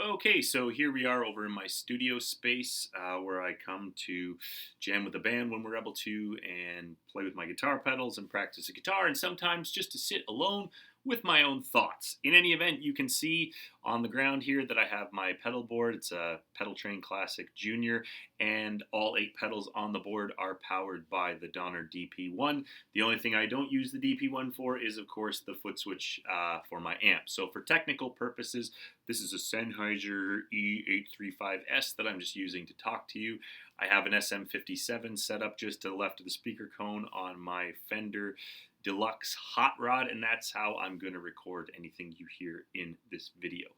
Okay, so here we are over in my studio space where I come to jam with the band when we're able to and play with my guitar pedals and practice the guitar and sometimes just to sit alone with my own thoughts. In any event, you can see on the ground here that I have my pedal board. It's a Pedal Train Classic Junior and all 8 pedals on the board are powered by the Donner DP-1. The only thing I don't use the DP-1 for is of course the foot switch for my amp. So for technical purposes, this is a Sennheiser E835S that I'm just using to talk to you. I have an SM57 set up just to the left of the speaker cone on my Fender Deluxe Hot Rod, and that's how I'm going to record anything you hear in this video.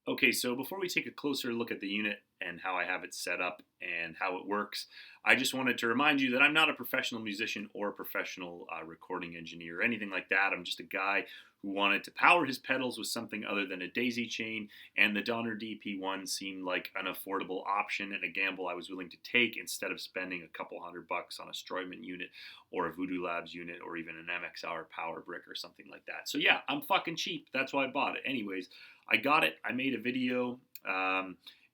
Okay, so before we take a closer look at the unit and how I have it set up and how it works, I just wanted to remind you that I'm not a professional musician or a professional recording engineer or anything like that. I'm just a guy who wanted to power his pedals with something other than a daisy chain, and the Donner DP-1 seemed like an affordable option and a gamble I was willing to take instead of spending a couple $100 on a Strymon unit or a Voodoo Labs unit or even an MXR power brick or something like that. So yeah, I'm fucking cheap. That's why I bought it. Anyways, I got it. I made a video.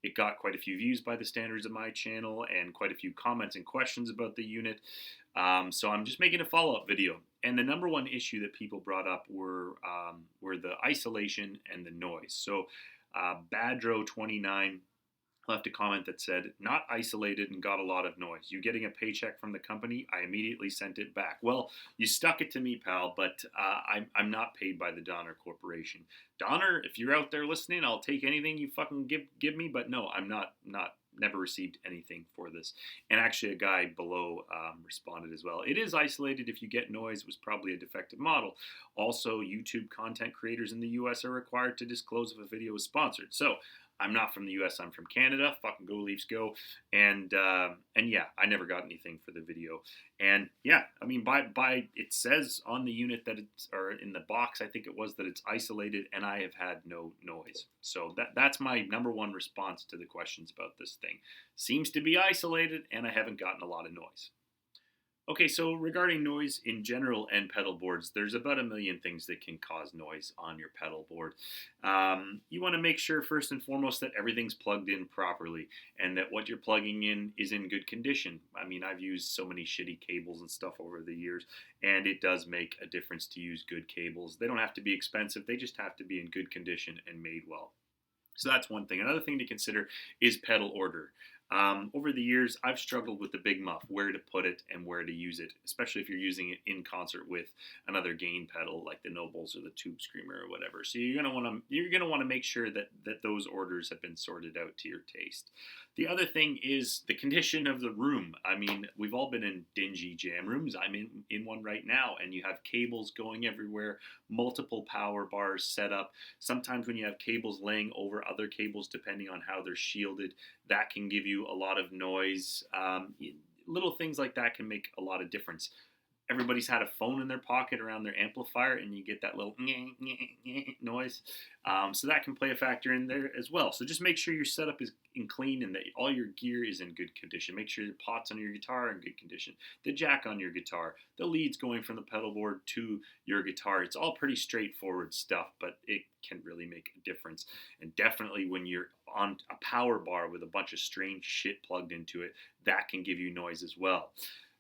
It got quite a few views by the standards of my channel and quite a few comments and questions about the unit. So I'm just making a follow-up video. And the number one issue that people brought up were the isolation and the noise. So Badro29 left a comment that said, not isolated and got a lot of noise. You getting a paycheck from the company? I immediately sent it back. Well, you stuck it to me, pal, but I'm not paid by the Donner Corporation. Donner, if you're out there listening, I'll take anything you fucking give me, but no, I'm never received anything for this. And actually a guy below responded as well. It is isolated if you get noise. It was probably a defective model. Also, YouTube content creators in the US are required to disclose if a video is sponsored. So I'm not from the US, I'm from Canada. Fucking go Leafs go. And yeah, I never got anything for the video. And yeah, I mean by it says on the unit that it's, or in the box I think it was, that it's isolated, and I have had no noise. So that's my number one response to the questions about this thing. Seems to be isolated and I haven't gotten a lot of noise. Okay, so regarding noise in general and pedal boards, there's about 1 million things that can cause noise on your pedal board. You want to make sure first and foremost that everything's plugged in properly and that what you're plugging in is in good condition. I mean, I've used so many shitty cables and stuff over the years, and it does make a difference to use good cables. They don't have to be expensive, they just have to be in good condition and made well. So that's one thing. Another thing to consider is pedal order. Over the years, I've struggled with the Big Muff, where to put it and where to use it, especially if you're using it in concert with another gain pedal like the Nobles or the Tube Screamer or whatever. So you're gonna want to make sure that those orders have been sorted out to your taste. The other thing is the condition of the room. I mean, we've all been in dingy jam rooms. I'm in one right now, and you have cables going everywhere, multiple power bars set up. Sometimes when you have cables laying over other cables, depending on how they're shielded, that can give you a lot of noise. Little things like that can make a lot of difference. Everybody's had a phone in their pocket around their amplifier, and you get that little noise. So that can play a factor in there as well. So just make sure your setup is clean and that all your gear is in good condition. Make sure your pots on your guitar are in good condition. The jack on your guitar, the leads going from the pedal board to your guitar. It's all pretty straightforward stuff, but it can really make a difference. And definitely when you're on a power bar with a bunch of strange shit plugged into it, that can give you noise as well.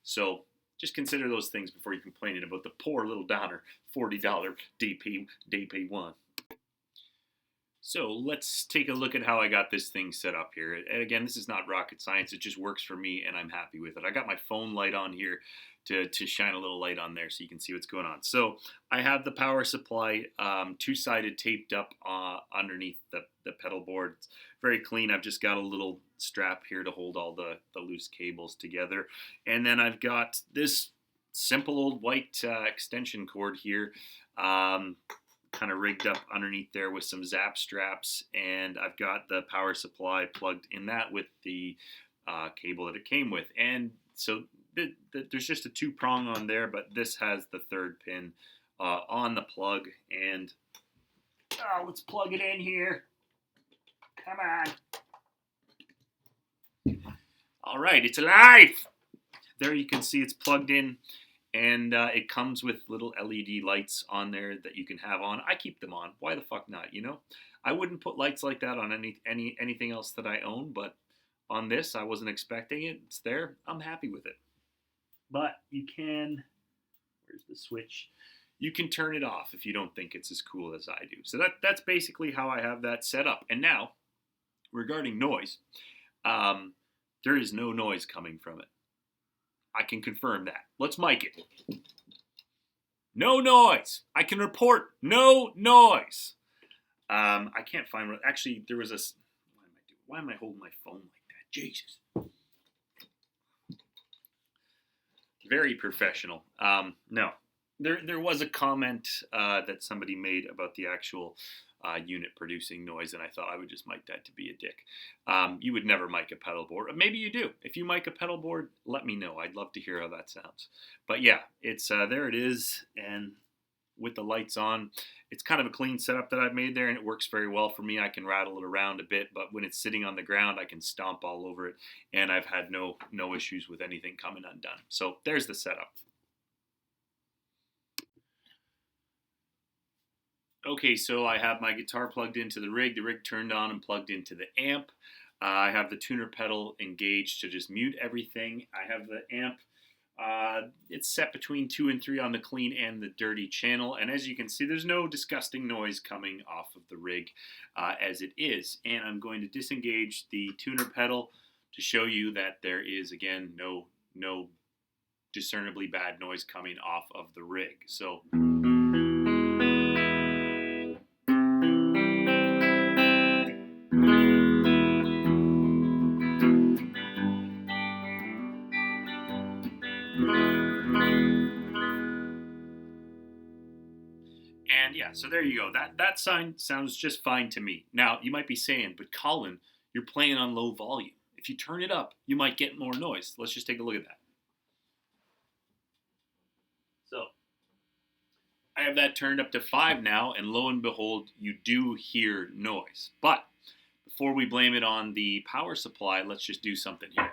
So just consider those things before you're complaining about the poor little Donner $40 DP-1. So let's take a look at how I got this thing set up here. And again, this is not rocket science. It just works for me and I'm happy with it. I got my phone light on here to shine a little light on there so you can see what's going on. So I have the power supply two-sided taped up underneath the pedal board. It's very clean. I've just got a little strap here to hold all the loose cables together. And then I've got this simple old white extension cord here. Kind of rigged up underneath there with some zap straps, and I've got the power supply plugged in that with the cable that it came with. And so there's just a 2-prong on there, but this has the 3rd pin on the plug. And let's plug it in here. Come on. All right, it's alive. There you can see it's plugged in. And it comes with little LED lights on there that you can have on. I keep them on. Why the fuck not? You know, I wouldn't put lights like that on anything else that I own, but on this, I wasn't expecting it. It's there. I'm happy with it. But you can. Where's the switch? You can turn it off if you don't think it's as cool as I do. So that's basically how I have that set up. And now, regarding noise, there is no noise coming from it. I can confirm that. Let's mic it. No noise. I can report no noise. I can't find. Actually, there was a. Why am I holding my phone like that? Jesus. Very professional. No. There was a comment that somebody made about the actual unit producing noise, and I thought I would just mic that to be a dick. You would never mic a pedal board. Maybe you do. If you mic a pedal board, let me know. I'd love to hear how that sounds. But yeah, it's there it is, and with the lights on, it's kind of a clean setup that I've made there, and it works very well for me. I can rattle it around a bit, but when it's sitting on the ground, I can stomp all over it, and I've had no issues with anything coming undone. So there's the setup. Okay, so I have my guitar plugged into the rig turned on and plugged into the amp. I have the tuner pedal engaged to just mute everything. I have the amp, it's set between 2 and 3 on the clean and the dirty channel. And as you can see, there's no disgusting noise coming off of the rig as it is. And I'm going to disengage the tuner pedal to show you that there is, again, no discernibly bad noise coming off of the rig. So... And yeah, so there you go. That sign sounds just fine to me. Now, you might be saying, but Colin, you're playing on low volume. If you turn it up, you might get more noise. Let's just take a look at that. So, I have that turned up to 5 now, and lo and behold, you do hear noise. But before we blame it on the power supply, let's just do something here.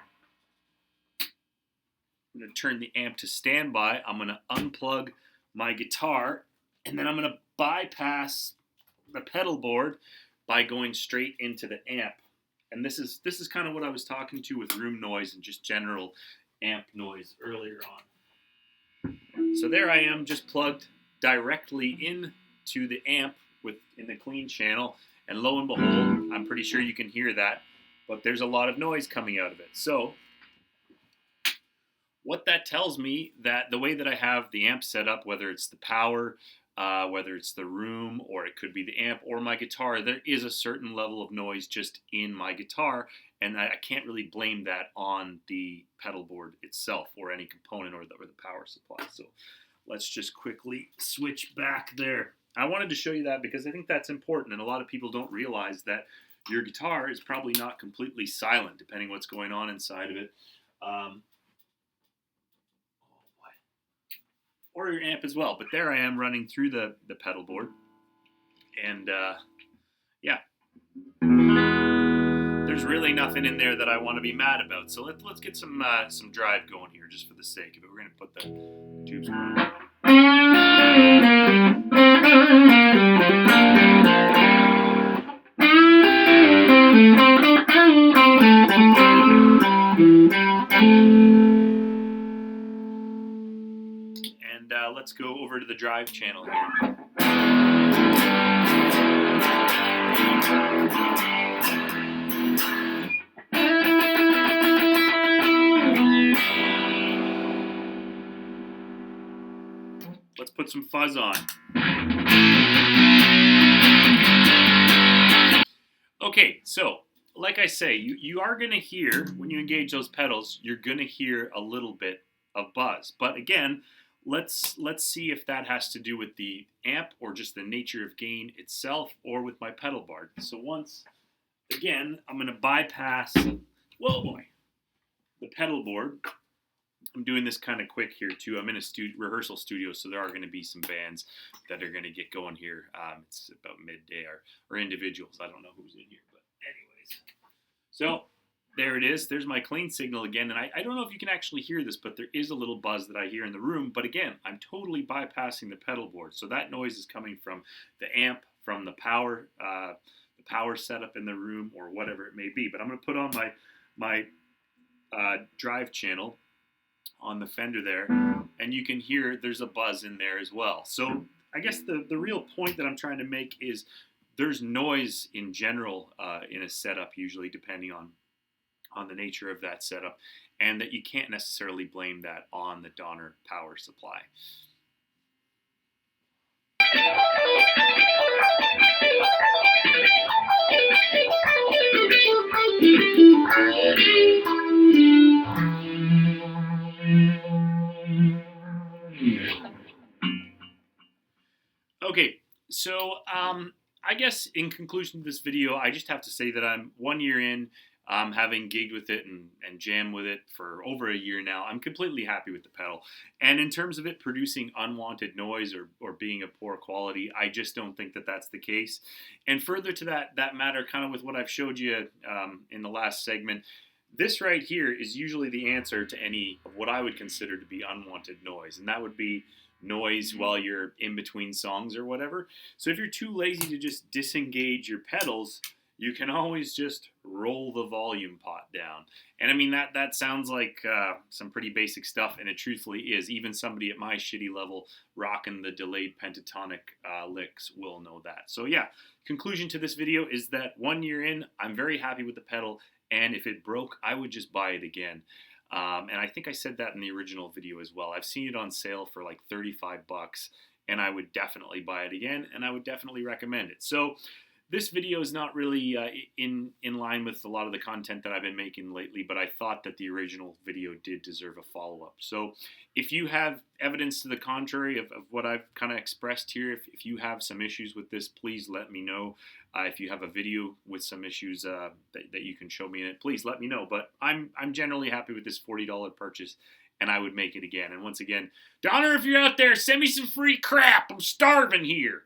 I'm going to turn the amp to standby. I'm going to unplug my guitar, and then I'm going to bypass the pedal board by going straight into the amp. And this is kind of what I was talking to with room noise and just general amp noise earlier on. So there I am, just plugged directly into the amp in the clean channel, and lo and behold, I'm pretty sure you can hear that, but there's a lot of noise coming out of it. So what that tells me, that the way that I have the amp set up, whether it's the power, whether it's the room, or it could be the amp or my guitar, there is a certain level of noise just in my guitar, and I can't really blame that on the pedal board itself or any component or the power supply. So let's just quickly switch back there. I wanted to show you that because I think that's important, and a lot of people don't realize that your guitar is probably not completely silent, depending what's going on inside of it. Or your amp as well. But there I am running through the pedal board. And yeah. There's really nothing in there that I want to be mad about. So let's get some drive going here just for the sake of it. We're going to put the tubes going. Let's go over to the drive channel here. Let's put some fuzz on. Okay, so like I say, you are going to hear, when you engage those pedals, you're going to hear a little bit of buzz. But again, let's see if that has to do with the amp or just the nature of gain itself or with my pedal board. So once again, I'm going to bypass, whoa boy, the pedal board. I'm doing this kind of quick here too. I'm in a rehearsal studio, so there are going to be some bands that are going to get going here. It's about midday, or individuals. I don't know who's in here, but anyways. So There it is. There's my clean signal again. And I don't know if you can actually hear this, but there is a little buzz that I hear in the room. But again, I'm totally bypassing the pedal board. So that noise is coming from the amp, from the power setup in the room, or whatever it may be. But I'm going to put on my drive channel on the Fender there, and you can hear there's a buzz in there as well. So I guess the real point that I'm trying to make is there's noise in general in a setup, usually depending on the nature of that setup, and that you can't necessarily blame that on the Donner power supply. Okay, so I guess in conclusion to this video, I just have to say that I'm 1 year in, having gigged with it and jammed with it for over a year now. I'm completely happy with the pedal. And in terms of it producing unwanted noise or being of poor quality, I just don't think that that's the case. And further to that matter, kind of with what I've showed you in the last segment, this right here is usually the answer to any of what I would consider to be unwanted noise. And that would be noise while you're in between songs or whatever. So if you're too lazy to just disengage your pedals, you can always just roll the volume pot down. And I mean, that sounds like some pretty basic stuff, and it truthfully is. Even somebody at my shitty level rocking the delayed pentatonic licks will know that. So yeah, conclusion to this video is that 1 year in, I'm very happy with the pedal, and if it broke, I would just buy it again. And I think I said that in the original video as well. I've seen it on sale for like 35 bucks, and I would definitely buy it again, and I would definitely recommend it. So this video is not really in line with a lot of the content that I've been making lately, but I thought that the original video did deserve a follow-up. So if you have evidence to the contrary of what I've kind of expressed here, if you have some issues with this, please let me know. If you have a video with some issues that you can show me in it, please let me know. But I'm generally happy with this $40 purchase, and I would make it again. And once again, Donner, if you're out there, send me some free crap. I'm starving here.